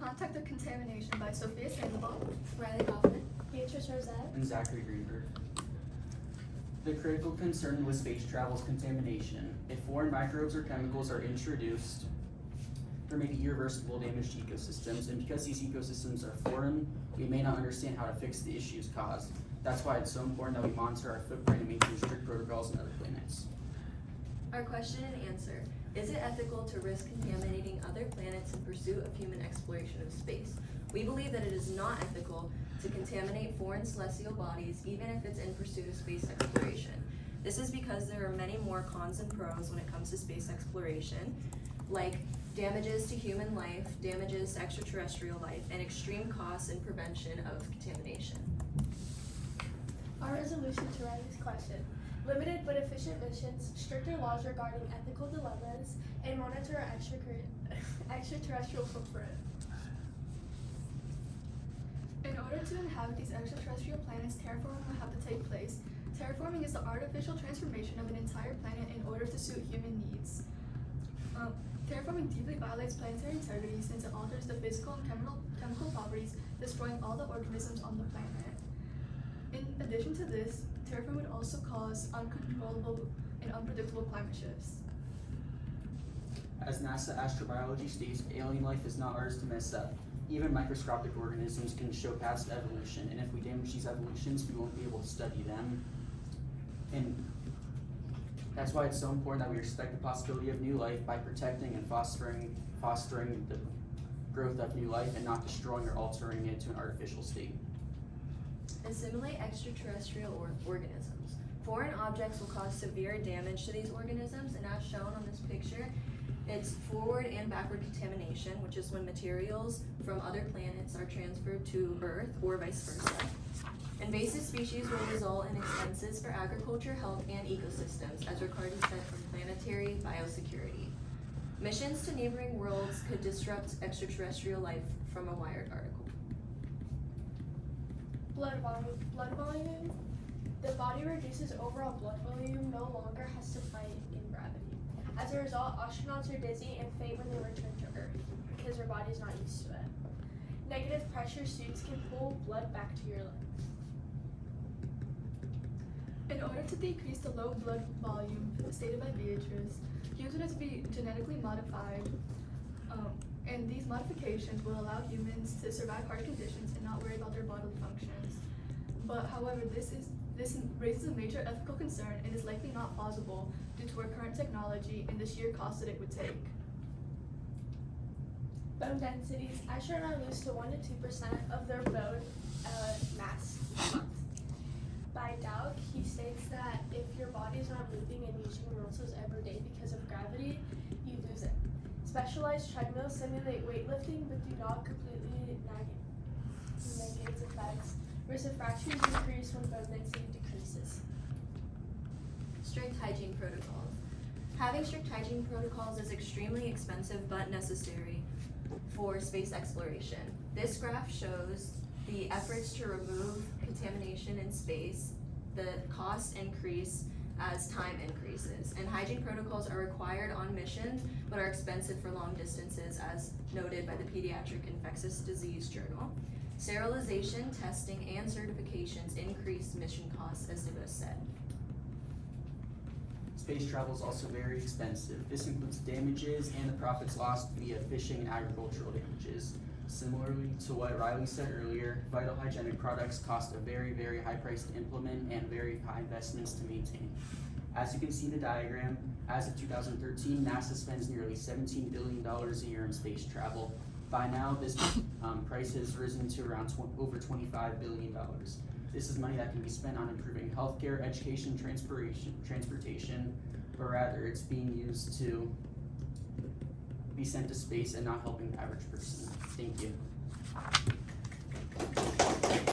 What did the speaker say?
Contact of Contamination by Sophia Sandoval, Riley Hoffman, Beatrice Rosette, and Zachary Greenberg. The critical concern with space travel is contamination. If foreign microbes or chemicals are introduced, there may be irreversible damage to ecosystems, and because these ecosystems are foreign, we may not understand how to fix the issues caused. That's why it's so important that we monitor our footprint and maintain strict protocols on other planets. our question and answer. Is it ethical to risk contaminating other planets in pursuit of human exploration of space? We believe that it is not ethical to contaminate foreign celestial bodies, even if it's in pursuit of space exploration. This is because there are many more cons than pros when it comes to space exploration, like damages to human life, damages to extraterrestrial life, and extreme costs in prevention of contamination. Our resolution to Riley's question: limited but efficient missions, stricter laws regarding ethical dilemmas, and monitor our extraterrestrial footprint. In order to inhabit these extraterrestrial planets, terraforming will have to take place. Terraforming is the artificial transformation of an entire planet in order to suit human needs. Terraforming deeply violates planetary integrity since it alters the physical and chemical properties, destroying all the organisms on the planet. In addition to this, terraforming would also cause uncontrollable and unpredictable climate shifts. As NASA astrobiology states, alien life is not ours to mess up. Even microscopic organisms can show paths to evolution, and if we damage these evolutions, we won't be able to study them. And that's why it's so important that we respect the possibility of new life by protecting and fostering the growth of new life and not destroying or altering it to an artificial state. Assimilate extraterrestrial organisms. Foreign objects will cause severe damage to these organisms, and as shown on this picture, it's forward and backward contamination, which is when materials from other planets are transferred to Earth or vice versa. Invasive species will result in expenses for agriculture, health, and ecosystems, as Ricardo said from Planetary Biosecurity. Missions to neighboring worlds could disrupt extraterrestrial life, from a Wired article. Blood volume. The body reduces overall blood volume, no longer has to fight in gravity. As a result, astronauts are dizzy and faint when they return to Earth because their body's not used to it. Negative pressure suits can pull blood back to your lungs. In order to decrease the low blood volume stated by Beatrice, humans would have to be genetically modified, and these modifications will allow humans to survive hard conditions and not worry about their bodily functions. But however, this raises a major ethical concern and is likely not plausible due to our current technology and the sheer cost that it would take. Bone densities. Astronauts lose to 1 to 2% of their bone mass a month. By Dowd, he states that if your body's not moving and using your muscles every day because of gravity, you lose it. Specialized treadmills simulate weightlifting but do not completely negate its effects. Risk of fractures increase when bone density decreases. Strict hygiene protocols. Having strict hygiene protocols is extremely expensive but necessary for space exploration. This graph shows the efforts to remove contamination in space. The costs increase as time increases, and hygiene protocols are required on missions but are expensive for long distances, as noted by the Pediatric Infectious Disease Journal. Sterilization, testing, and certifications increase mission costs, as Dibos said. Space travel is also very expensive. This includes damages and the profits lost via fishing and agricultural damages. Similarly to what Riley said earlier, vital hygienic products cost a very, very high price to implement and very high investments to maintain. As you can see in the diagram, as of 2013, NASA spends nearly $17 billion a year in space travel. By now, this price has risen to around over $25 billion. This is money that can be spent on improving healthcare, education, transportation, but rather it's being used to be sent to space and not helping the average person. Thank you.